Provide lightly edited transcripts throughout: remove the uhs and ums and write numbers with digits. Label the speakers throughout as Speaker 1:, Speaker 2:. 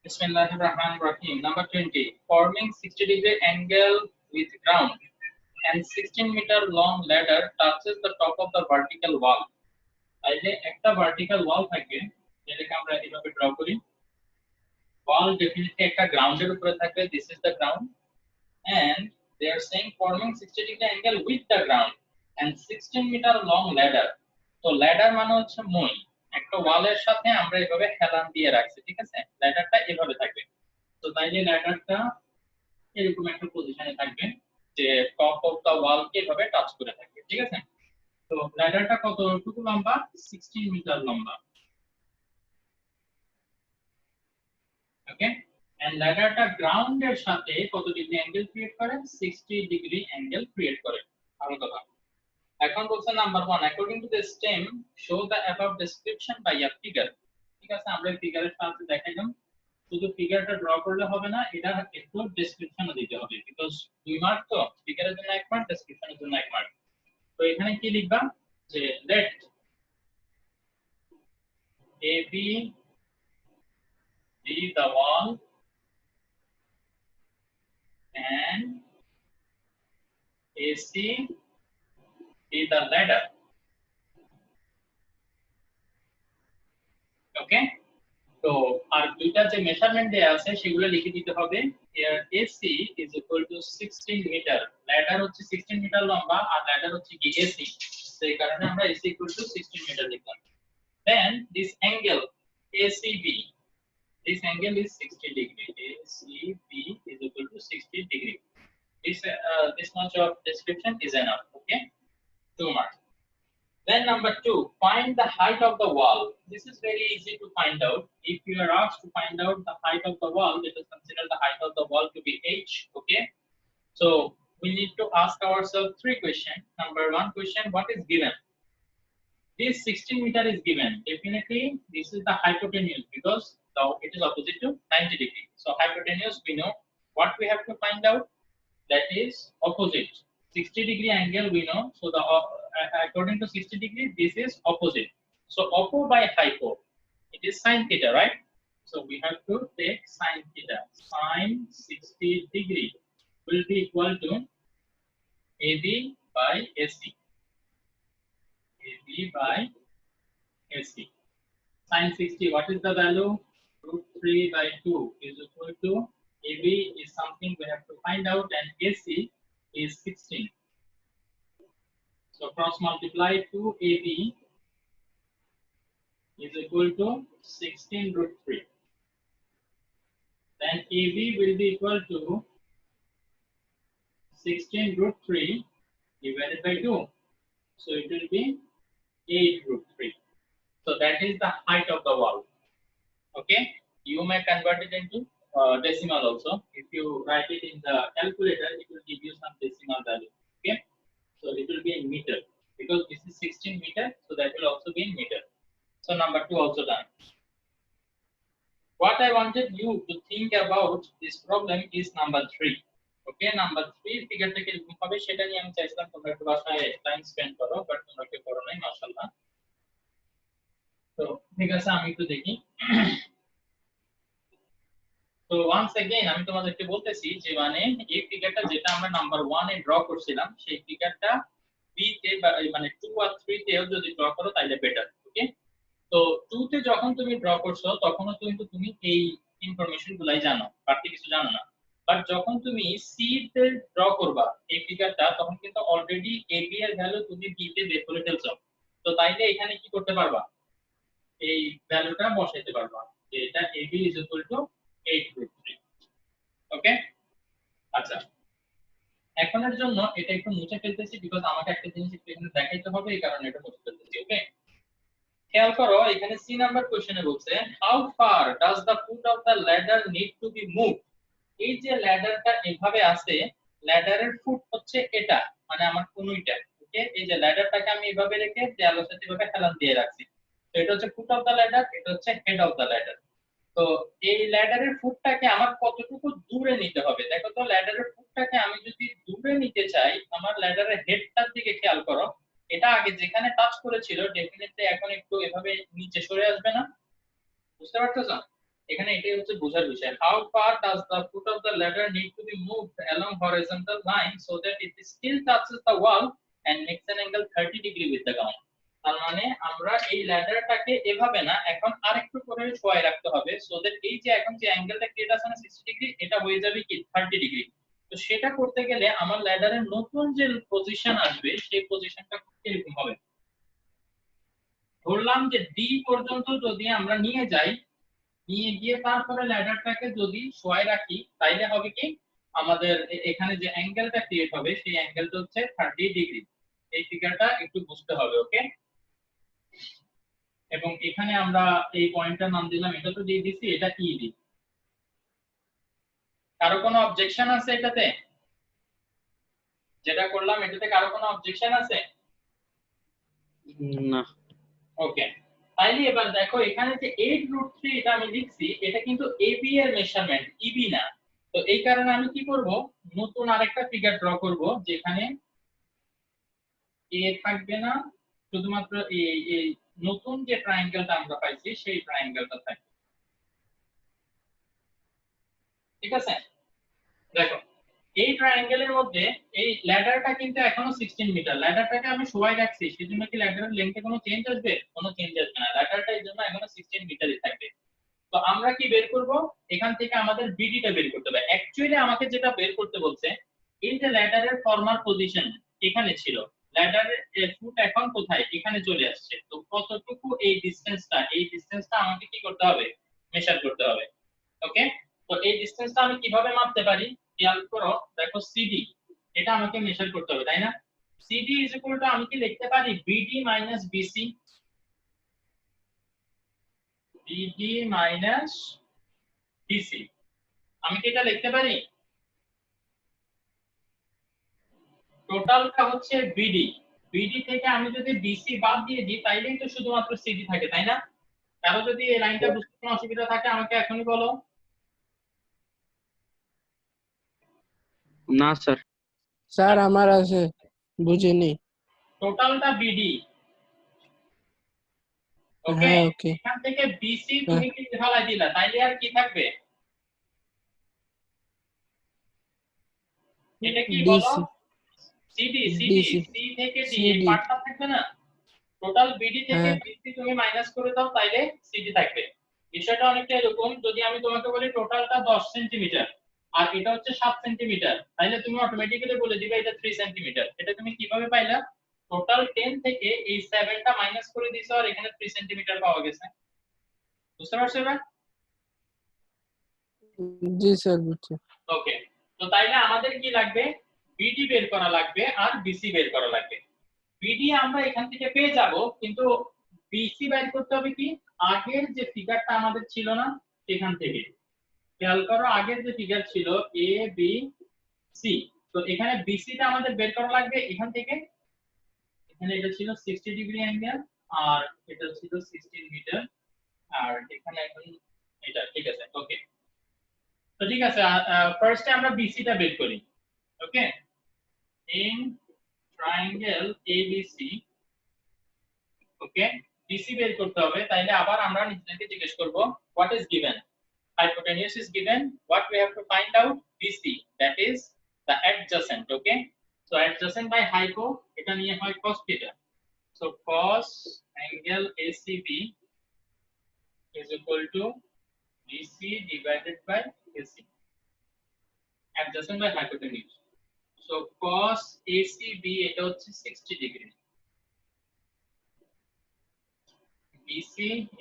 Speaker 1: Bismillahirrahmanirrahim. Number 20. Forming 60-degree angle with ground and 16-meter long ladder touches the top of the vertical wall. তাইলে একটা vertical ওয়াল থাকবে যেটাকে আমরা এভাবে draw করি। ওয়াল ডেফিনেটলি একটা গ্রাউন্ডের উপরে থাকবে, this is the ground, and they are saying forming 60-degree angle with the ground and 16-meter long ladder. তো ল্যাডার মানে হচ্ছে মই, একটা ওয়ালের সাথে আমরা এভাবে হেলান দিয়ে রাখছি, ঠিক আছে? ল্যাডারটা এভাবে থাকবে। তো তাইলে ল্যাডারটা এরকম একটা পজিশনে থাকবে যে টপ অফ দা ওয়াল কে এভাবে টাচ করে থাকবে, ঠিক আছে? তো ল্যাডারটা কতটুকু লম্বা? 16 মিটার লম্বা। ওকে, এন্ড ল্যাডারটা গ্রাউন্ডের সাথে কত ডিগ্রি অ্যাঙ্গেল ক্রিয়েট করে? 60 ডিগ্রি অ্যাঙ্গেল ক্রিয়েট করে। ভালো কথা। এখন বলছে number 1, according to the stem show the above description by a figure. ঠিক আছে, আমরা ফিগারের সাহায্যে দেখাইলাম। শুধু ফিগারটা ড্র করলে হবে না, এটা একটু ডেসক্রিপশনও দিতে হবে, বিকজ 2 মার্ক তো, ফিগারের জন্য 1 মার্ক, ডেসক্রিপশনের জন্য 1 মার্ক। তো এখানে কি লিখবা যে let AB be the wall and AC be the ladder. Okay, তো আর দুইটা যে মেজারমেন্ট দেয়া আছে সেগুলো লিখে দিতে হবে। AC is equal to 16 metre, ladder হচ্ছে 16 মিটার লম্বা আর ল্যাডার হচ্ছে কি AC, সেই কারণে আমরা AC equal to 16 মিটার লিখলাম। Then this angle ACB, this angle is 60 degree. ACB is equal to 60 degree. This much of description is enough. Okay, 2 marks. Then number 2, find the height of the wall. This is very easy to find out. If you are asked to find out the height of the wall, let us consider the height of the wall to be h. Okay, so we need to ask ourselves 3 questions. Number 1 question, what is given? This 16 meter is given. Definitely this is the hypotenuse because now it is opposite to 90 degree. So hypotenuse we know. What we have to find out? That is opposite. 60 degree angle we know. So the according to 60 degree this is opposite. So oppo by hypo, it is sin theta, right? So we have to take sin theta. Sin 60 degree will be equal to AB by AC. AB by AC. Sin 60, what is the value? Root 3 by 2 is equal to AB is something we have to find out, and AC is 16. So cross multiply 2AB is equal to 16 root 3. Then AB will be equal to 16 root 3 divided by 2. So it will be 8 root 3. So that is the height of the wall. Okay, you may convert it into decimal also. If you write it in the calculator, it will give you some decimal value. Okay, so it will be in meter because this is 16 meter, so that will also be in meter. So number 2 also done. What I wanted you to think about this problem is number 3. Okay, number 3 ফিগারটাকে এরকম হবে সেটা নিয়ে আমি চাইছিলাম তোমরা একটু বাসায় time spend করো, বাট তোমরা কেউ করো নাই, মাশাআল্লাহ। তো ঠিক আছে, আমি একটু দেখি। তো ওয়ান্স अगेन আমি তোমাদেরকে বলতেছি যে মানে এই ফিগারটা যেটা আমরা নাম্বার 1 এ ড্র করছিলাম সেই ফিগারটা বি তে মানে 2 আর 3 তেও যদি ড্র করো তাহলে বেটার। ওকে, তো 2 তে যখন তুমি ড্র করছো তখনও কিন্তু তুমি এই ইনফরমেশন গুলাই জানো, বাকি কিছু জানো না। বাট যখন তুমি সি তে ড্র করবা এই ফিগারটা তখন কিন্তু অলরেডি এ বি এর ভ্যালু তুমি বি তে বের করে ফেলছো। তো তাইলে এখানে কি করতে পারবা? এই ভ্যালুটা বসাইতে পারবা যে এটা AB is equal to 8 root 3. ওকে, আচ্ছা, এখনের জন্য এটা একটু মুছে ফেলতেছি বিকজ আমাকে একটা জিনিস একটু এখানে দেখাইতে হবে, এই কারণে এটা মুছে ফেলতেছি। ওকে, খেয়াল করো এখানে সি নাম্বার কোশ্চেনে বলছে how far does the foot of the ladder need to B move. এই যে ল্যাডারটা এভাবে আছে, ল্যাডারের ফুট হচ্ছে এটা, মানে আমার কোনইটা। ওকে, এই যে ল্যাডারটাকে আমি এভাবে রেখে দেয়ালের সাথে এভাবে হেলান দিয়ে রাখছি, তো এটা হচ্ছে ফুট অফ দ্য ল্যাডার, এটা হচ্ছে হেড অফ দ্য ল্যাডার। তো এই ল্যাডারের ফুটটাকে আমার কতটুকু দূরে নিতে হবে? দেখো তো, ল্যাডারের ফুটটাকে আমি যদি দূরে নিতে চাই, আমার ল্যাডারের হেডটার দিকে খেয়াল করো, এটা আগে যেখানে টাচ করেছিল ডেফিনেটলি এখন একটু এভাবে নিচে সরে আসবে না? বুঝতে পারতেছো? এখানে এটাই হচ্ছে বোঝার বিষয়। How far does the foot of the ladder need to be moved along horizontal line so that it still touches the wall and makes an angle 30 degree with the ground? তার মানে আমরা এই ল্যাডারটাকে এভাবে না, এখন আরেকটু করে শোয়ায় রাখতে হবে সো দ্যাট এই যে এখন যে অ্যাঙ্গেলটা ক্রিয়েট আছে না 60 ডিগ্রি, এটা হয়ে যাবে কি 30 ডিগ্রি। তো সেটা করতে গেলে আমার ল্যাডারের নতুন যে পজিশন আসবে সেই পজিশনটা কিরকম হবে? ধরলাম যে ডি পর্যন্ত যদি আমরা নিয়ে যাই, নিয়ে গিয়ে তারপরে ল্যাডারটাকে যদি শোয়ায় রাখি, তাইলে হবে কি আমাদের এখানে যে অ্যাঙ্গেলটা ক্রিয়েট হবে সেই অ্যাঙ্গেলটা হচ্ছে 30 ডিগ্রি। এই ফিগারটা একটু বুঝতে হবে, ওকে? এবং এখানে আমরা এই পয়েন্টটার নাম দিলাম, এটা তো দিয়ে দিছি, এটা ইডি। কারো কোনো অবজেকশন আছে এটাতে? যেটা করলাম এটাতে কারো কোনো অবজেকশন আছে?
Speaker 2: না।
Speaker 1: ওকে, তাইলে এবার দেখো এখানে যে 8√3 এটা আমি লিখছি, এটা কিন্তু এবি এর মেজারমেন্ট, ইবি না। তো এই কারণে আমি কি করব, নতুন আরেকটা ফিগার ড্র করব যেখানে এ থাকবে না, শুধুমাত্র এই নতুন যে ট্রায়াঙ্গেলটা আমরা পাইছি সেই ট্রায়াঙ্গেলটা থাকবে। ঠিক আছে, দেখো এই ট্রায়াঙ্গেলের মধ্যে এই ল্যাডারটা কিন্তু এখনো 16 মিটার, ল্যাডারটাকে আমি শোয়াই রাখছি, সেজন্য কি ল্যাডারের লেন্থে কোনো চেঞ্জ আসবে? কোনো চেঞ্জ আসবে না, ল্যাডারটা এর জন্য এখনো 16 মিটারই থাকবে। তো আমরা কি বের করব, এখান থেকে আমাদের বিডিটা বের করতে হবে। অ্যাকচুয়ালি আমাকে যেটা বের করতে বলছে, এই যে ল্যাডারের ফর্মার পজিশন এখানে ছিল, ল্যাডারের ফুট এখন কোথায়, এখানে চলে আসছে। তো কতটুকু এই ডিসটেন্সটা আমাকে কি করতে হবে, মেজার করতে হবে। ওকে, তো এই ডিসটেন্সটা আমি কিভাবে মাপতে পারি, খেয়াল করো, দেখো সিডি, এটা আমাকে মেজার করতে হবে, তাই না? সিডি ইজ ইকুয়াল টু আমি কি লিখতে পারি BD minus BC, BD minus BC, আমি কি এটা লিখতে পারি? টোটালটা হচ্ছে বিডি, বিডি থেকে আমি যদি বিসি বাদ দিয়ে দিই তাইলেই তো শুধুমাত্র সিডি থাকে, তাই না? কারো যদি এই লাইনটা বুঝতে কোনো অসুবিধা থাকে আমাকে এখনই বলো।
Speaker 2: না স্যার।
Speaker 3: স্যার আমার আছে, বুঝিনি।
Speaker 1: টোটালটা বিডি, ওকে?
Speaker 3: হ্যাঁ ওকে।
Speaker 1: এখান থেকে বিসি তুমি কি ফেলাই দিলা, তাইলে আর কি থাকবে? এটা কি বলো?
Speaker 3: DC.
Speaker 1: CD, CD,
Speaker 3: DC
Speaker 1: C থেকে ডি এই
Speaker 3: সিডি।
Speaker 1: পার্টটা থাকবে না? টোটাল বিডি থেকে
Speaker 3: হ্যাঁ
Speaker 1: বিসি তুমি মাইনাস করে দাও, তাইলে সিডি থাকবে। বিষয়টা অনেকটা এরকম, যদি আমি তোমাকে বলি টোটালটা 10 সেন্টিমিটার আর এটা হচ্ছে 7 সেন্টিমিটার, তাহলে তুমি অটোমেটিক্যালি বলে দিবে এটা 3 সেন্টিমিটার। এটা তুমি কিভাবে পাইলা? টোটাল 10 থেকে এই 7টা মাইনাস করে দিছো আর এখানে 3 সেন্টিমিটার পাওয়া গেছে। বুঝতে পারছো এবার?
Speaker 3: জি স্যার বুঝছি।
Speaker 1: ওকে, তো তাইলে আমাদের কি লাগবে, বিডি বের করা লাগবে আর বিসি বের করা লাগবে। বিডি আমরা এখান থেকে পেয়ে যাব, কিন্তু বিসি বের করতে হবে কি আগের যে ফিগারটা আমাদের ছিল না সেখান থেকে। খেয়াল করো আগের যে ফিগার ছিল এ বি সি, তো এখানে বিসিটা আমাদের বের করা লাগবে এখান থেকে। এখানে এটা ছিল 60 ডিগ্রি অ্যাঙ্গেল আর এটা ছিল 16 মিটার, আর এখানে এখন এটা, ঠিক আছে। ওকে, তো ঠিক আছে, ফার্স্টে আমরা বিসিটা বের করি। Okay, in triangle ABC, okay, BC বের করতে হবে, তাইলে আবার আমরা নিজেদেরকে জিজ্ঞেস করব what is given, hypotenuse is given, what we have to find out, BC, that is the adjacent. Okay, so adjacent by hypo এটা নিয়ে হয় cos theta, so cos angle ACB is equal to BC divided by AC, adjacent by hypotenuse. So cos ACB এটা হচ্ছে 60 degree, BC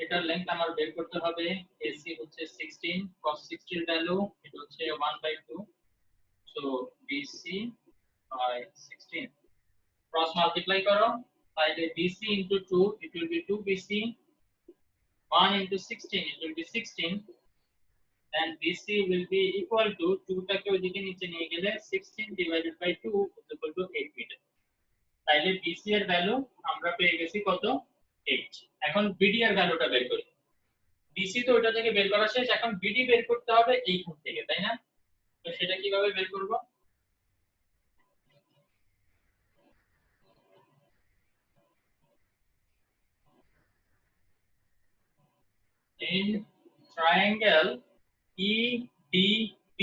Speaker 1: এটার length আমার বের করতে হবে, AC হচ্ছে 16, cos 60 এর ভ্যালু এটা হচ্ছে 1/2, so BC by 16 cross multiply করো, তাহলে BC into 2 it will be 2BC, 1 into 16 it will be 16, and BC will be equal to 2 টাকে ওইদিকে নিচে নিয়ে গেলে 16 divided by 2 is equal to 8 metre. তাইলে BC এর ভ্যালু আমরা পেয়ে গেছি কত, 8। এখন BD এর ভ্যালুটা বের করি। BC তো ওইটা থেকে বের করা শেষ, এখন BD বের করতে হবে এইখান থেকে, তাই না? তো সেটা কিভাবে বের করব, in triangle EDB,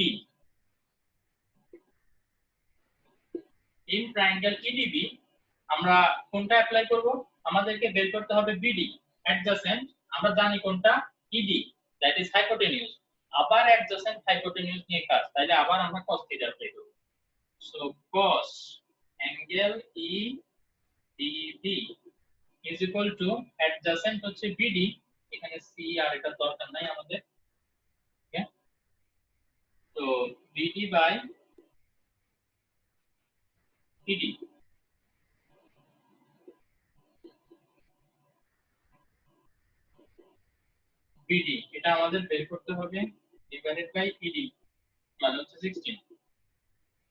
Speaker 1: in triangle EDB আমরা কোনটা অ্যাপ্লাই করব? আমাদেরকে বের করতে হবে BD অ্যাডজাসেন্ট, আমরা জানি কোনটা ED, দ্যাট ইজ হাইপোটেনিউজ। আবার অ্যাডজাসেন্ট হাইপোটেনিউজ নিয়ে কাজ, তাইলে আবার আমরা cos থিটা অ্যাপ্লাই করব। So cos angle EDB is equal to adjacent হচ্ছে BD, এখানে C আর এটা দরকার নাই আমাদের, ওকে। তো BD বাই ED, BD এটা আমাদের বের করতে হবে ডিভাইডেড বাই ED মানে হচ্ছে 16।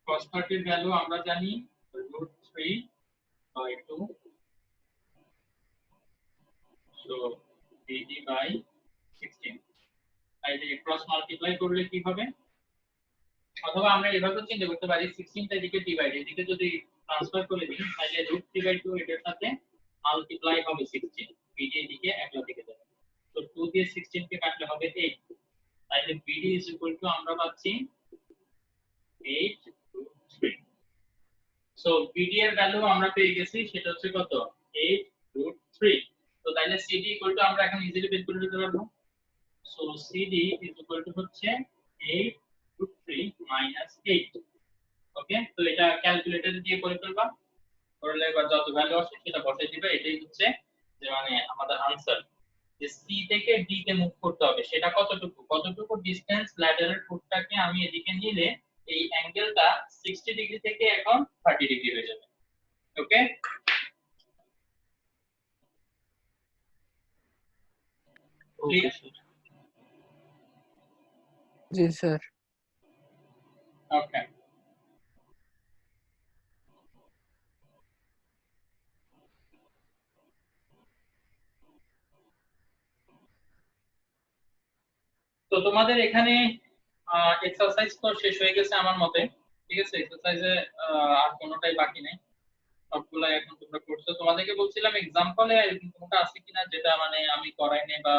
Speaker 1: cos 30 এর ভ্যালু আমরা জানি √3/2, সো BD বাই 16। তাইলে ক্রস মাল্টিপ্লাই করলে কি হবে? অথবা আমরা এভাবে চিন্তা করতে পারি 16 টা এদিকে ডিভাইড, এদিকে যদি ট্রান্সফার করে দিই তাহলে √3/2 এটার সাথে মাল্টিপ্লাই হবে 16, BD এদিকে একলা দিকে যাবে। তো 2 দিয়ে 16 কে কাটলে হবে 8, তাহলে BD আমরা পাচ্ছি 8√3। সো BD এর ভ্যালু আমরা পেয়ে গেছি, সেটা হচ্ছে কত? 8√3। তো তাহলে CD আমরা এখন ইজিলি বের করে দিতে পারবো। সো CD হচ্ছে 8√3 -8। ওকে, তো এটা ক্যালকুলেটর দিয়ে করে ফেলবা, করলে এবার যত ভ্যালু আসে সেটা বসাই দিবে। এটাই হচ্ছে যে মানে আমাদের আনসার। যে সি থেকে ডি তে মুভ করতে হবে, সেটা কতটুকু ডিসটেন্স ল্যাডারের ফুটটাকে আমি এদিকে নিলে এই অ্যাঙ্গেলটা 60 ডিগ্রি থেকে এখন 30 ডিগ্রি হয়ে যাবে। ওকে,
Speaker 3: ওকে স্যার। জি স্যার।
Speaker 1: ওকে, তো তোমাদের এখানে এক্সারসাইজ তো শেষ হয়ে গেছে আমার মতে, ঠিক আছে? এক্সারসাইজে আর কোনোটাই বাকি নেই, সবগুলাই এখন তোমরা করছো। তোমাদেরকে বলছিলাম এক্সাম্পলে এরকম কোনটা আছে কিনা যেটা মানে আমি করাই নাই বা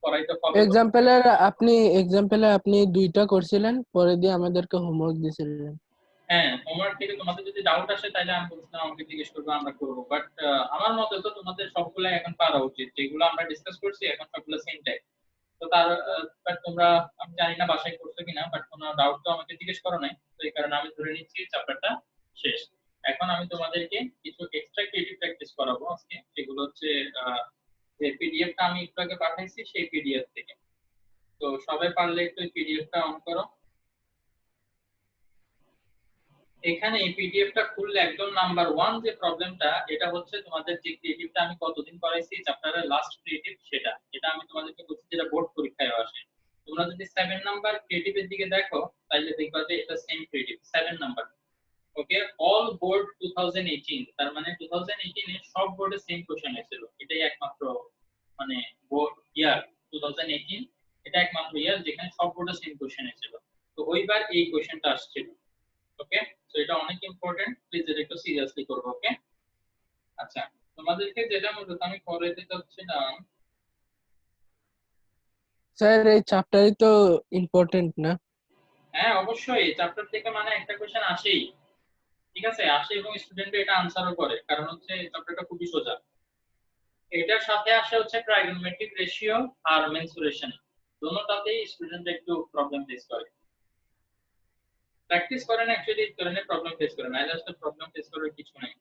Speaker 1: করাইতে হবে।
Speaker 3: এক্সাম্পলে আপনি দুইটা করছিলেন, পরে দিয়ে আমাদেরকে হোমওয়ার্ক দিয়েছিলেন।
Speaker 1: হ্যাঁ, হোমওয়ার্ক থেকে তোমাদের যদি ডাউট আসে তাহলে আমি বলছিলাম আমাকে জিজ্ঞেস করবে, আমরা করব। বাট আমার মতে তো তোমাদের সবগুলো এখন পারা উচিত, যেগুলো আমরা ডিসকাস করছি এখন সবগুলো সেম টাইপ। তো তার বাট তোমরা, আমি জানি না বাসায় করছো কিনা, বাট কোনো ডাউট তো আমাকে জিজ্ঞেস করো নাই, তো এই কারণে আমি ধরে নিচ্ছি চ্যাপ্টারটা শেষ। এখন আমি তোমাদেরকে কিছু এক্সট্রা ক্রিয়েটিভ প্র্যাকটিস করাবো আজকে, সেগুলো হচ্ছে যে পিডিএফটা আমি একটু আগে পাঠাইছি সেই পিডিএফ থেকে। তো সবাই পারলে একটু পিডিএফটা অন করো। এখানে এই পিডিএফটা খুললে একদম নাম্বার 1 যে প্রবলেমটা, এটা হচ্ছে তোমাদের যে ক্রিয়েটিভটা আমি কতদিন করাইছি চ্যাপ্টারের লাস্ট ক্রিয়েটিভ, এটা আমি তোমাদেরকে বলছি যেটা বোর্ড পরীক্ষায় আসে। তোমরা যদি 7 নাম্বার ক্রিয়েটিভের দিকে দেখো তাহলে দেখবা যে এটা সেম ক্রিয়েটিভ 7 নাম্বার। ওকে, অল বোর্ড 2018, তার মানে 2018 এ সব বোর্ডে সেম কোশ্চেন এসেছিল। এটাই একমাত্র মানে বোর্ড ইয়ার 2018, এটা একমাত্র ইয়ার যেখানে সব বোর্ডে সেম কোশ্চেন এসেছিল। তো ওইবার এই কোশ্চেনটা আসছিল। ওকে, সো এটা অনেক ইম্পর্টেন্ট, প্লিজ এটা একটু সিরিয়াসলি করবে। ওকে, আচ্ছা, তোমাদেরকে যেটা মূলত আমি করাইতে চাচ্ছিলাম,
Speaker 3: স্যার এই চ্যাপ্টারই তো ইম্পর্টেন্ট না?
Speaker 1: হ্যাঁ অবশ্যই চ্যাপ্টার থেকে মানে একটা কোশ্চেন আসেই, ঠিক আছে? আসে এবং স্টুডেন্ট এটা আনসারও করে, কারণ হচ্ছে এই চ্যাপ্টারটা খুবই সোজা। এটার সাথে আসে হচ্ছে ট্রাইগোনোমেট্রিক রেশিও আর মেনসুরেশন, দুটোতেই স্টুডেন্ট একটু প্রবলেম ফেস করে। প্র্যাকটিস করেন অ্যাকচুয়ালি করেন, প্রবলেম ফেস করে না, জাস্ট প্রবলেম ফেস করার কিছু নাই।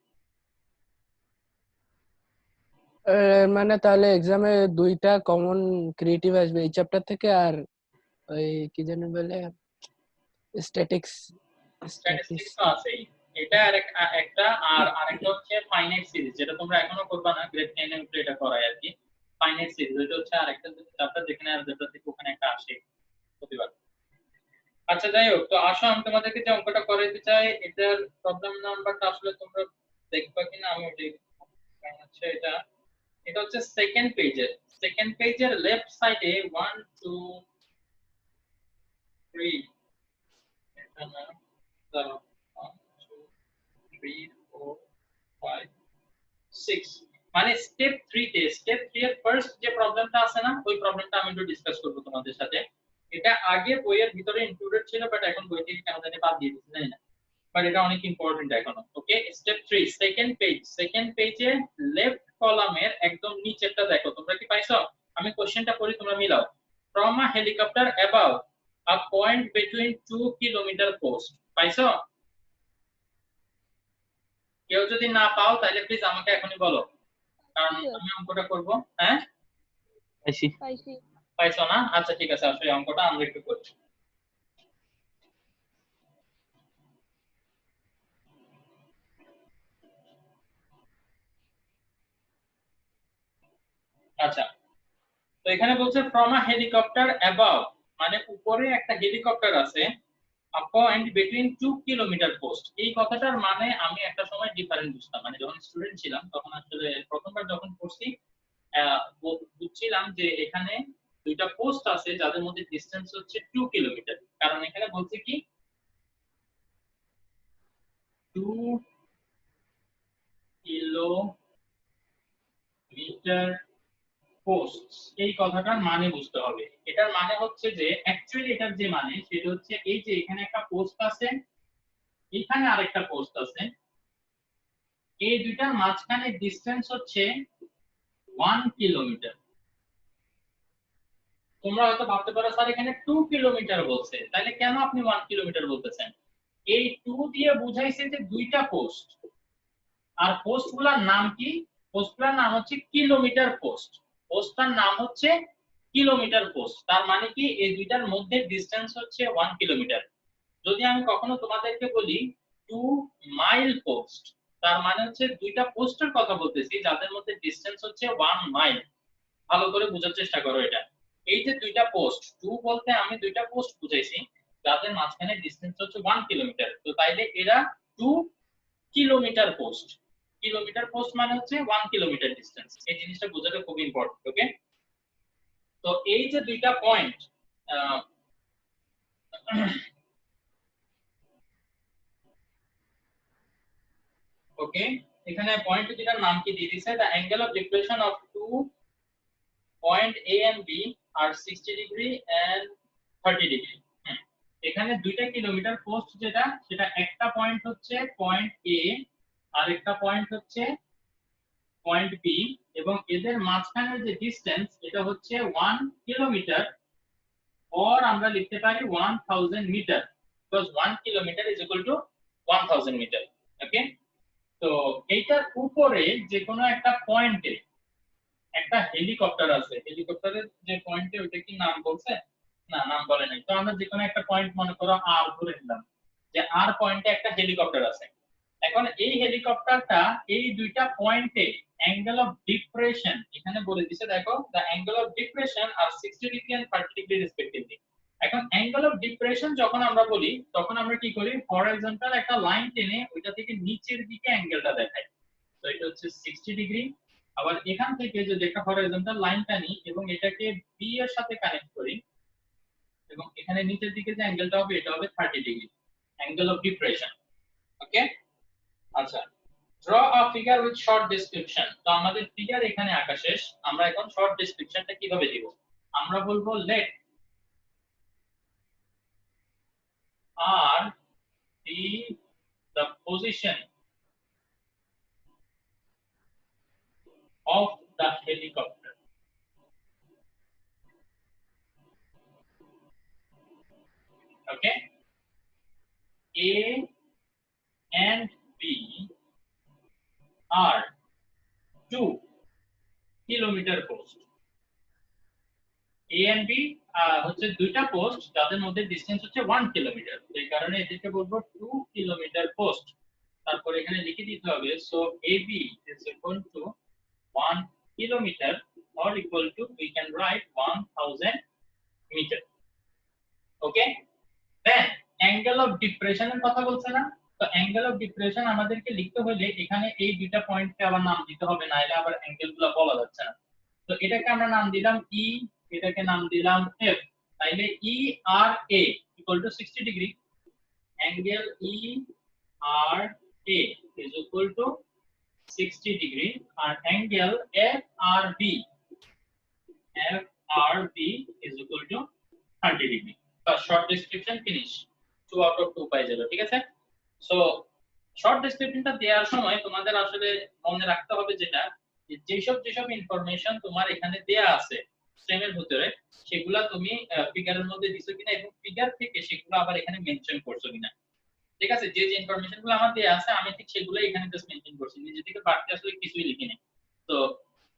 Speaker 3: মানে তাহলে এক্সামে দুইটা কমন ক্রিয়েটিভ আসবে এই চ্যাপ্টার থেকে, আর ওই কি জানি বলে স্ট্যাটিক্স।
Speaker 1: স্ট্যাটিস্টিক্স তো আছেই, এটা আর একটা আর আরেকটা হচ্ছে ফাইনাইট সিরিজ, যেটা তোমরা এখনো করবা না, গ্রেড 10 এ উঠলে এটা করায় আর কি। ফাইনাইট সিরিজ এটা হচ্ছে আরেকটা চ্যাপ্টার যেখানে অ্যালজেব্রা থেকে ওখানে একটা আসে প্রতিবার। আচ্ছা যাই হোক, তো আসো আমি তোমাদেরকে যে অঙ্কটা করাইতে চাই এটার প্রবলেম নাম্বারটা আসলে তোমরা দেখবা কিনা আমি ওটাই, কারণ হচ্ছে এটা হচ্ছে সেকেন্ড পেজের লেফট সাইডে 1 2 3, এটা না, দাঁড়াও, 1 2 3 4 5 6, মানে স্টেপ 3 তে স্টেপ 3 এর ফার্স্ট যে প্রবলেমটা আছে না ওই প্রবলেমটা আমি একটু ডিসকাস করব তোমাদের সাথে। এটা আগে বইয়ের ভিতরে ইনক্লুডেড ছিল বাট এখন বই থেকে কেন জানি বাদ দিয়ে দিয়েছে জানি না, বাট এটা অনেক ইম্পর্টেন্ট এখনো। ওকে, স্টেপ 3 সেকেন্ড পেজে লেফট কলামের একদম নিচেরটা দেখো, তোমরা কি পাইছো? আমি কোশ্চেনটা পড়ি, তোমরা মিলাও। From a helicopter above a point between 2 kilometre post, পাইছো? কেউ যদি না পাও তাহলে প্লিজ আমাকে এখনই বলো, কারণ আমি অঙ্কটা করব। হ্যাঁ পাইছো না? আচ্ছা ঠিক আছে, আসলে অঙ্কটা আমরা একটু করি। আচ্ছা, তো এখানে বলছে ফ্রম আ হেলিকপ্টার অ্যাবাভ, মানে উপরে একটা হেলিকপ্টার আছে, আ পয়েন্ট বিটুইন 2 কিলোমিটার পোস্ট। এই কথাটার মানে আমি একটা সময় ডিফারেন্ট বুঝতাম, মানে যখন স্টুডেন্ট ছিলাম তখন আসলে প্রথমবার যখন পড়ছি বুঝছিলাম যে এখানে দুইটা পোস্ট আছে যাদের মধ্যে ডিসটেন্স হচ্ছে 2 কিলোমিটার, কারণ এখানে বলছে কি 2 কিলোমিটার পোস্ট। এই কথাটার মানে বুঝতে হবে। এটার মানে হচ্ছে যে অ্যাকচুয়ালি এটার যে মানে সেটা হচ্ছে এই যে এখানে একটা পোস্ট আছে, এখানে আরেকটা পোস্ট আছে, এই দুইটার মাঝখানে ডিসটেন্স হচ্ছে 1 কিলোমিটার। তোমরা হয়তো ভাবতে পারো স্যার এখানে 2 কিলোমিটার বলছে, তাহলে কেন আপনি 1 কিলোমিটার বলতেছেন? এই 2 দিয়ে বুঝাইছে যে দুইটা পোস্ট, আর পোস্টগুলোর নাম কি? পোস্টগুলোর নাম হচ্ছে কিলোমিটার পোস্ট। পোস্টটার নাম হচ্ছে কিলোমিটার পোস্ট, তার মানে কি এই দুইটার মধ্যে ডিসটেন্স হচ্ছে 1 কিলোমিটার। যদি আমি কখনো তোমাদেরকে বলি 2 মাইল পোস্ট, তার মানে হচ্ছে দুইটা পোস্টের কথা বলতেছি যাদের মধ্যে ডিসটেন্স হচ্ছে 1 মাইল। ভালো করে বোঝার চেষ্টা করো এটা। এই যে দুইটা পোস্ট, 2 বলতে আমি দুইটা পোস্ট বুঝাইছি যাদের মাঝখানে ডিসটেন্স হচ্ছে 1 কিলোমিটার, তো তাইলে এরা 2 কিলোমিটার পোস্ট। কিলোমিটার পোস্ট মানে হচ্ছে 1 কিলোমিটার ডিসটেন্স। এই জিনিসটা বোঝাটা খুব ইম্পর্টেন্ট। ওকে, তো এই যে দুইটা পয়েন্ট, ওকে, এখানে পয়েন্ট দুটার নাম কি দিয়ে দিয়েছে? The angle of deflection of two point A and B are 60 degree and 30 degree. এখানে দুইটা কিলোমিটার পোস্ট যেটা, সেটা একটা পয়েন্ট হচ্ছে পয়েন্ট এ আর একটা পয়েন্ট হচ্ছে পয়েন্ট বি, এবং এদের মাঝখানের যে ডিসটেন্স এটা হচ্ছে 1 কিলোমিটার, or আমরা লিখতে পারি 1000 metre, because 1 kilometre is equal to 1000 metre. Okay, তো এইটার উপরে যে কোনো একটা পয়েন্টে একটা হেলিকপ্টার আছে, হেলিকপ্টারের যে পয়েন্টে ওইটা কি নাম বলছে? না, নাম বলে নাই। তো আমরা যে কোনো একটা পয়েন্ট মনে করো আর ধরে নিলাম যে আর পয়েন্টে একটা হেলিকপ্টার আছে। এখন এই হেলিকপ্টারটা এই দুইটা পয়েন্টে অ্যাঙ্গেল অফ ডিপ্রেশন এখানে বলে দিছে, দেখো the angle of depression are 60 degree and 30 degree respectively. এখন অ্যাঙ্গেল অফ ডিপ্রেশন যখন আমরা বলি তখন আমরা কি করি? হরাইজন্টাল একটা লাইন টেনে ওইটা থেকে নিচের দিকে অ্যাঙ্গেলটা দেখাই, তো এটা হচ্ছে 60 ডিগ্রি। আবার এখান থেকে যদি একটা হরাইজন্টাল লাইন টানি এবং এটাকে বি এর সাথে কানেক্ট করি, এবং এখানে নিচের দিকে যে অ্যাঙ্গেলটা হবে এটা হবে 30 ডিগ্রি, অ্যাঙ্গেল অফ ডিপ্রেশন। ওকে, আচ্ছা, draw a figure with short description. তো আমাদের ফিগার এখানে আঁকা শেষ, আমরা এখন শর্ট ডেসক্রিপশনটা কিভাবে দিব? আমরা বলবো let R be the position of the helicopter. Okay, A and B are 2 kilometre post. A and B হচ্ছে দুইটা পোস্ট যাদের মধ্যে ডিসটেন্স হচ্ছে 1 কিলোমিটার, এই কারণে এদেরকে বলবো 2 কিলোমিটার পোস্ট। তারপর এখানে লিখে দিতে হবে so AB is equal to 1 kilometer or equal to we can write 1000 meter. Okay, then angle of depression এর কথা বলছে না? তো অ্যাঙ্গেল অফ ডিপ্রেশন আমাদেরকে লিখতে হলে এখানে এই দুইটা পয়েন্টকে আবার নাম দিতে হবে, নাইলে আবার অ্যাঙ্গেলগুলো বলা যাচ্ছে না। তো এটাকে আমরা নাম দিলাম ই, এটাকে নাম দিলাম এফ, তাইলে E R A equal to 60 degree. Angle E R A is equal to 60 degree and angle FRB is equal to 30 degree. Short description finish 2 out of 2 পাই যাবে, ঠিক আছে? সো শর্ট ডেসক্রিপশনটা দেওয়ার সময় তোমাদের আসলে মনে রাখতে হবে যেটা যেসব ইনফরমেশন তোমার এখানে দেয়া আছে স্টেমের ভিতরে সেগুলা তুমি ফিগারের মধ্যে দিছো কিনা এবং ফিগার থেকে সেগুলো আবার এখানে মেনশন করছো কিনা, ঠিক আছে? যে ইনফরমেশনগুলো আমার দেয়া আছে আমি ঠিক সেগুলোই এখানে জাস্ট মেনশন করছি, নিজে থেকে বাড়তি আসলে কিছুই লিখিনি। তো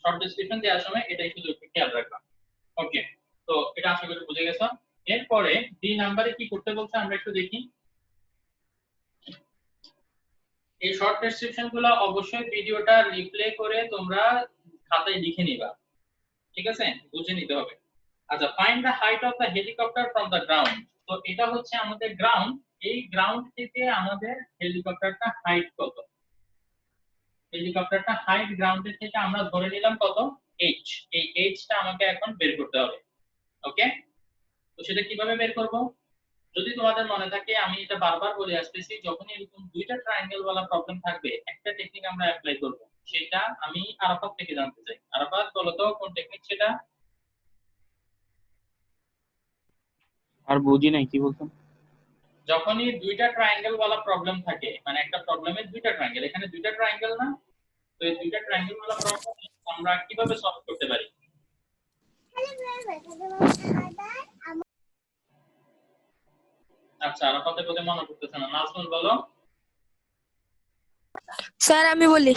Speaker 1: শর্ট ডেসক্রিপশন দেওয়ার সময় এটাই শুধু একটু খেয়াল রাখবা। ওকে, তো এটা আশা করি বুঝে গেছো। এরপরে ডি নাম্বারে কি করতে বলছে আমরা একটু দেখি। এই শর্ট ডেসক্রিপশন গুলো অবশ্যই ভিডিওটা রিপ্লে করে তোমরা খাতায় লিখে নিবা, ঠিক আছে? বুঝে নিতে হবে। আচ্ছা, find the height of the helicopter from the ground. তো এটা হচ্ছে আমাদের গ্রাউন্ড, এই গ্রাউন্ড থেকে আমাদের হেলিকপ্টারটা হাইট কত? হেলিকপ্টারটা হাইট গ্রাউন্ডের থেকে আমরা ধরে নিলাম কত? h। এই h টা আমাকে এখন বের করতে হবে। ওকে, তো সেটা কিভাবে বের করব? যদি তোমাদের মনে থাকে আমি এটা বারবার বলে আসতেছি, যখন এরকম দুইটা ট্রায়াঙ্গেল ওয়ালা প্রবলেম থাকবে একটা টেকনিক আমরা অ্যাপ্লাই করব, সেটা আমি আরাফাত থেকে জানতে চাই। আরাফাত বলো তো কোন টেকনিক সেটা?
Speaker 2: আর বুঝি নাই কি বলছেন।
Speaker 1: যখনই দুইটা ট্রায়াঙ্গেল ওয়ালা প্রবলেম থাকে, মানে একটা প্রবলেমের দুইটা ট্রায়াঙ্গেল, এখানে দুইটা ট্রায়াঙ্গেল না, তো এই দুইটা ট্রায়াঙ্গেল ওয়ালা প্রবলেম আমরা কিভাবে সলভ করতে পারি? আচ্ছা, আরাফাতের কথা মনে পড়তেছে না, নাজমুল বলো।
Speaker 4: স্যার আমি বলি।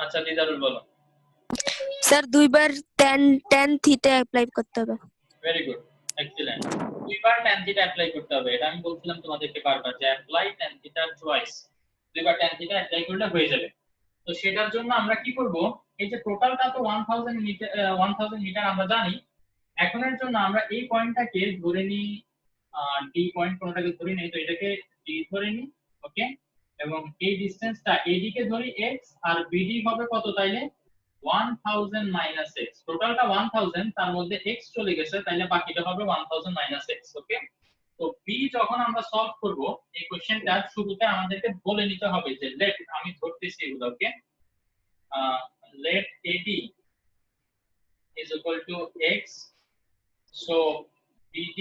Speaker 1: আচ্ছা, দিদারুল বলো।
Speaker 4: স্যার দুইবার tan থিটা অ্যাপ্লাই করতে হবে।
Speaker 1: Very good, excellent. দুইবার tan থিটা অ্যাপ্লাই করতে হবে, এটা আমি বলছিলাম তোমাদেরকে বারবার যে অ্যাপ্লাই tan থিটা টুয়াইস, দুইবার tan থিটা অ্যাপ্লাই করলে হয়ে যাবে। তো সেটার জন্য আমরা কি করব, এই যে টোটালটা তো 1000 মিটার 1000 মিটার আমরা জানি, এখন এর জন্য আমরা এই পয়েন্টটাকে ধরে নিই, ডি পয়েন্ট কোনটাকে ধরে নিই, তো এটাকে ডি ধরে নিই। ওকে, এবং এই ডিসটেন্সটা এডি কে ধরি x আর বিডি হবে কত তাইলে 1000 মাইনাস x। টোটালটা 1000, তার মধ্যে x চলে গেছে, তাইলে বাকিটা হবে 1000 মাইনাস x। ওকে, তো বি যখন আমরা সলভ করব এই কোশ্চেনটা শুরুতে আমাদেরকে বলে নিতে হবে যে লেট, আমি ধরতেছি এগুলো, ওকে, let AD is equal to x, so BD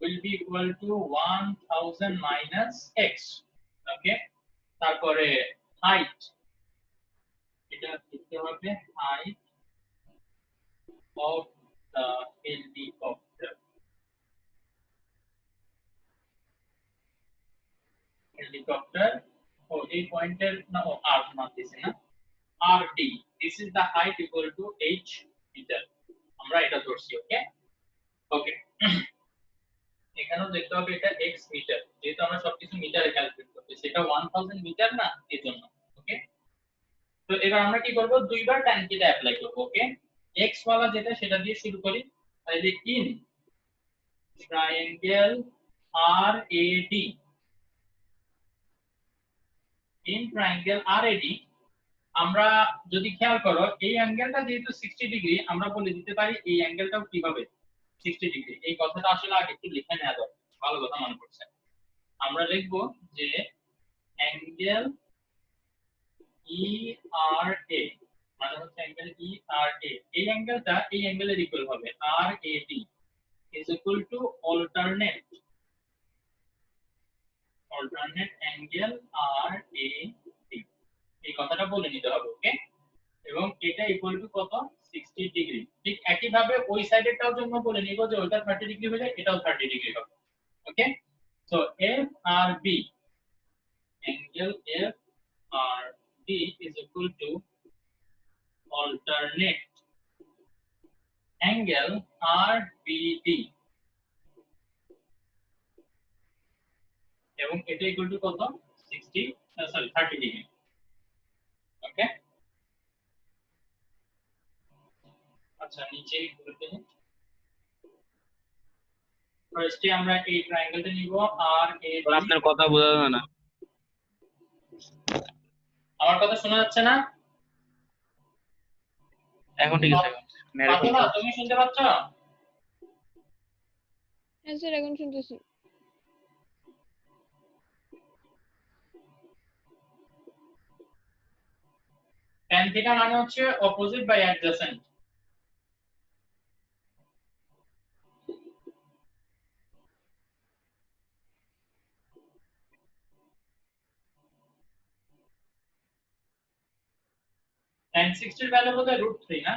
Speaker 1: will be equal to 1000 minus x. ওকে, তারপরে হাইট, এটা লিখতে হবে হাইট of the helicopter, ও এই পয়েন্টের না, ও আর মান দিছি না, RD, this is the height equal to h meter, আমরা এটা ধরছি। ওকে, ওকে, এখানেও দেখতে হবে এটা x মিটার, যেহেতু আমরা সবকিছু মিটারে ক্যালকুলেট করতে, সেটা 1000 মিটার না, এজন্য। ওকে, তো এবার আমরা কি করব, দুইবার tan থিটা অ্যাপ্লাই করব। ওকে, x ওয়ালা যেটা সেটা দিয়ে শুরু করি, তাহলে in triangle RAD, in triangle RAD আমরা যদি খেয়াল করো এই অ্যাঙ্গেলটা যেহেতু 60 ডিগ্রি, আমরা বলে দিতে পারি এই অ্যাঙ্গেলটাও কিভাবে 60 ডিগ্রি। এই কথাটা আসলে আগে একটু লিখে নেওয়া দরকার, ভালো কথা মনে পড়ছে। আমরা লিখব যে অ্যাঙ্গেল ERA, মানে হচ্ছে অ্যাঙ্গেল ERA, এই অ্যাঙ্গেলটা এই অ্যাঙ্গেলের ইকুয়াল হবে RAD is equal to alternate angle RAD, এই কথাটা বলে নিতে হবে। ওকে, এবং এটা ইকুয়াল টু কত 60 ডিগ্রি। ঠিক একই ভাবে ওই সাইডেরটাও জন্য বলে নিব যে ওইটা 30 ডিগ্রি হয়ে যায়, এটাও 30 ডিগ্রি হবে। Okay, so FRB, angle FRB is equal to alternate angle RBD, এবং এটা ইকুয়াল টু কত 30 ডিগ্রি। ওকে, আচ্ছা নিচে ঘুরে দিন। ফার্স্টে আমরা এই ট্রায়াঙ্গেলটা নিব RAD।
Speaker 2: আপনার কথা বোঝা যায় না।
Speaker 1: আমার কথা শোনা যাচ্ছে না?
Speaker 2: এখন ঠিক আছে।
Speaker 1: ফাতেমা, তুমি শুনতে পাচ্ছ?
Speaker 5: হ্যাঁ স্যার, এখন শুনতেছি।
Speaker 1: tan theta মানে হচ্ছে opposite by adjacent। tan 60 এর ভ্যালু কত √3 না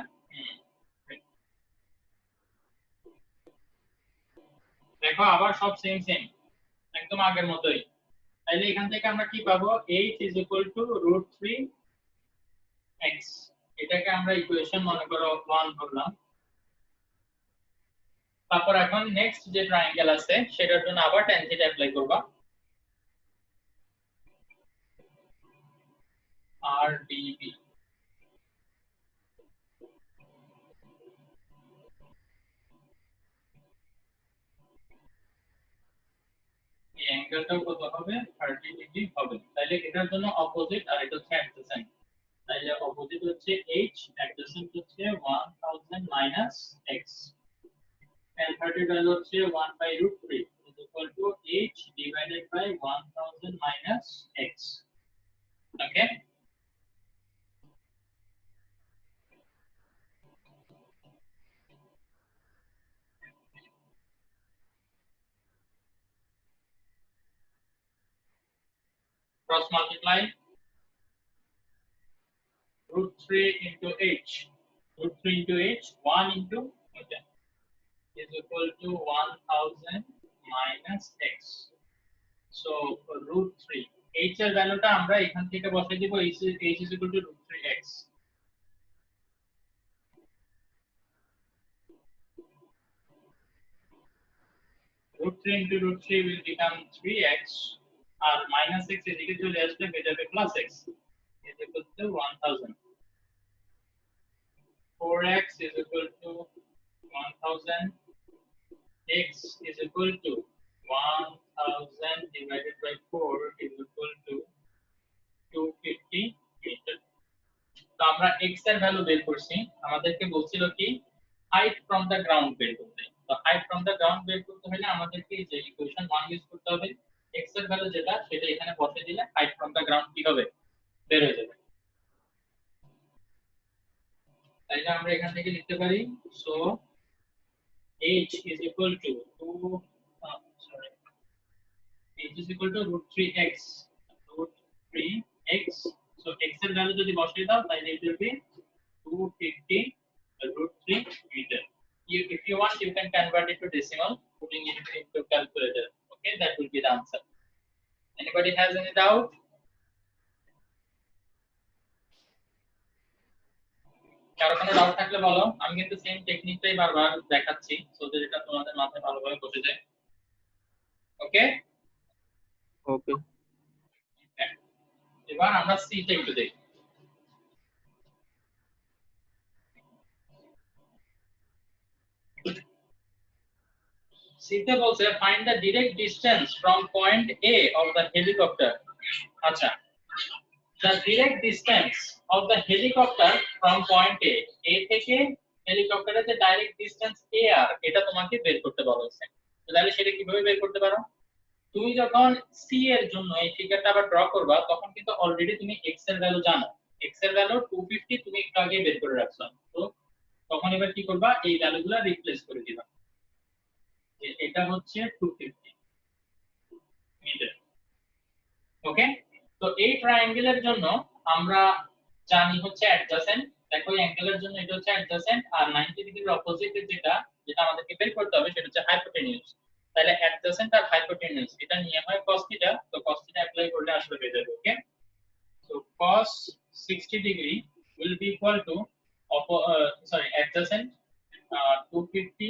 Speaker 1: দেখো আবার সব সেম সেম একদম আগের মতোই তাহলে এখান থেকে আমরা কি পাবো h √3 x এটাকে আমরা ইকুয়েশন মনে করো 1 ধরলাম তারপর এখন নেক্সট যে ট্রায়াঙ্গেল আছে সেটার জন্য আবার tan থিটা অ্যাপ্লাই করবা RDB এই অ্যাঙ্গেলটাও কত হবে 30 ডিগ্রি হবে তাহলে এটার জন্য অপোজিট আর এটা হচ্ছে অ্যাডজেসেন্ট তাহলে অপোজিট হচ্ছে h অ্যাডজেসেন্ট হচ্ছে 1000 - x tan 30 ভ্যালু হচ্ছে 1/√3 is equal to h divided by 1000 minus x okay cross multiply √3 into h √3 into h 1 into okay is equal to 1000 minus x so √3 h এর ভ্যালুটা আমরা এখান থেকে বসাই দিব h is equal to √3x √3 into √3 will become 3x R minus x এদিকে চলে আসলে হয়ে যাবে plus x is equal to 1000 4x is equal to 1000 x is equal to 1000 divided by 4 is equal to 250 meter তো আমরা x এর value বের করছি আমাদেরকে বলছিল কি হাইট ফ্রম দা গ্রাউন্ড বের করতে তো হাইট ফ্রম দা গ্রাউন্ড বের করতে হলে আমাদেরকে এই যে ইকুয়েশন 1 ইউজ করতে হবে x এর ভ্যালু যেটা সেটা এখানে বসিয়ে দিলে হাইট ফ্রম দা গ্রাউন্ড কি হবে বের হয়ে যাবে তাইলে আমরা এখান থেকে লিখতে পারি so h is equal to 2 sorry h is equal to √3x √3x so x এর ভ্যালু যদি বসিয়ে দাও তাহলে it will be 250 √3 meter if you want you can convert it to decimal putting it into calculator okay that will be the answer anybody has any doubt কারো কোনো doubt থাকলে বলো আমি কিন্তু সেম টেকনিকটাই বারবার দেখাচ্ছি সো যে এটা তোমাদের মাথায় ভালোভাবে বসে যায় ওকে
Speaker 2: ওকে
Speaker 1: এবার আমরা সি টা একটু দেখি সি তে বলছে find the direct distance from point A of the helicopter আচ্ছা the direct distance of the helicopter from point A থেকে হেলিকপ্টারের যে ডাইরেক্ট ডিসটেন্স AR এটা তোমাকে বের করতে বলা হয়েছে তো তাহলে সেটা কিভাবে বের করতে পারো তুমি যখন সি এর জন্য এই ফিগারটা আবার ড্র করবা তখন কিন্তু অলরেডি তুমি x এর ভ্যালু জানো x এর ভ্যালু 250 তুমি একটু আগে বের করে রাখছো তো তখন এবার কি করবা এই ভ্যালুগুলো রিপ্লেস করে দিবা যে এটা হচ্ছে 250 মিটার ওকে তো এই ট্রায়াঙ্গেলের জন্য আমরা জানি হচ্ছে অ্যাডজাসেন্ট দেখো এই অ্যাঙ্গেলের জন্য এটা হচ্ছে অ্যাডজাসেন্ট আর 90 ডিগ্রির অপোজিটে যেটা আমাদেরকে বের করতে হবে সেটা হচ্ছে হাইপোটেনিউস তাহলে অ্যাডজাসেন্ট আর হাইপোটেনিউস এটা নিয়ে হয় cos θ তো cos θ অ্যাপ্লাই করলে আসলে হয়ে যাবে okay so cos 60 degree will be equal to adjacent 250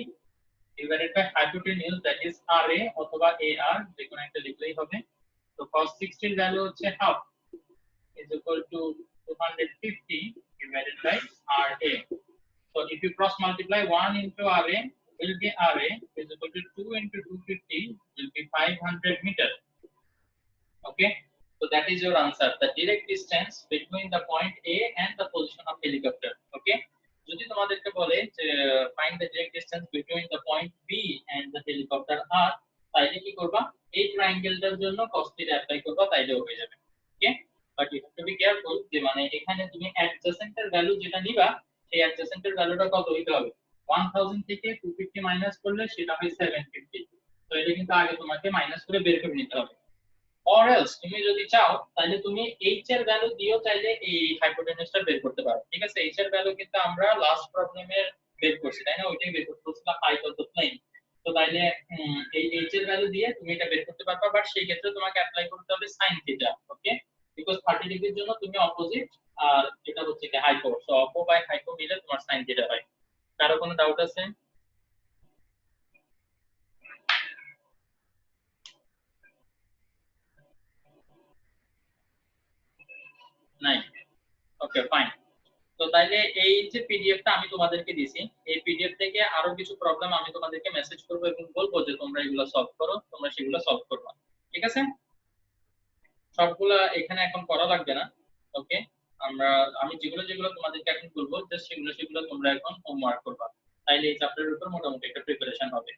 Speaker 1: divided by hypotenuse that is RA অথবা AR যে কোনো একটা লিখলেই হবে so cos 60 এর ভ্যালু হচ্ছে half is equal to 250 divided by RA so if you cross multiply 1 into RA will be RA is equal to 2 into 250 will be 500 meter okay so that is your answer the direct distance between the point A and the position of helicopter okay যদি তোমাদেরকে বলে যে find the direct distance between the point B and the helicopter R তাইলে কি করবা এই ট্রায়াঙ্গেলটার জন্য cos θ apply করবা তাইলেও হয়ে যাবে okay but you have to be careful যে মানে এখানে তুমি অ্যাডজাসেন্টের ভ্যালু যেটা নিবা সেই অ্যাডজাসেন্টের ভ্যালুটা কত হইতে হবে 1000 থেকে 250 মাইনাস করলে সেটা হয় 750। তো এটা কিন্তু আগে তোমাকে মাইনাস করে বের করে নিতে হবে। or else তুমি যদি চাও তাহলে তুমি h এর ভ্যালু দিও চাইলে এই হাইপোটেনাসটা বের করতে পারো। ঠিক আছে, h এর ভ্যালু কিন্তু আমরা লাস্ট প্রবলেমে বের করছি তাই না, ওইটাই বের করতে বলছিলাম পাই কত প্লেন। তো তাইলে এই h এর ভ্যালু দিয়ে তুমি এটা বের করতে পারবা, বাট সেই ক্ষেত্রে তোমাকে অ্যাপ্লাই করতে হবে sin থিটা। ওকে, বিকজ 30 ডিগ্রির জন্য তুমি অপোজিট আর এটা হচ্ছে কি hypo, so oppo by hypo মিলে তোমার sin থিটা হয়। কারো কোনো ডাউট আছে? নাই? Okay fine. তো তাইলে এই যে পিডিএফটা আমি তোমাদেরকে দিছি, এই পিডিএফ থেকে আরো কিছু প্রবলেম আমি তোমাদেরকে মেসেজ করব এবং বলবো যে তোমরা এগুলো সলভ করো, তোমরা সেগুলো সলভ করবা। ঠিক আছে, সবগুলা এখানে এখন করা লাগবে না। ওকে, আমি যেগুলো যেগুলো তোমাদেরকে এখন বলবো জাস্ট সেগুলো তোমরা এখন হোমওয়ার্ক করবা, তাইলে এই চ্যাপ্টারের উপর মোটামুটি একটা প্রিপারেশন হবে।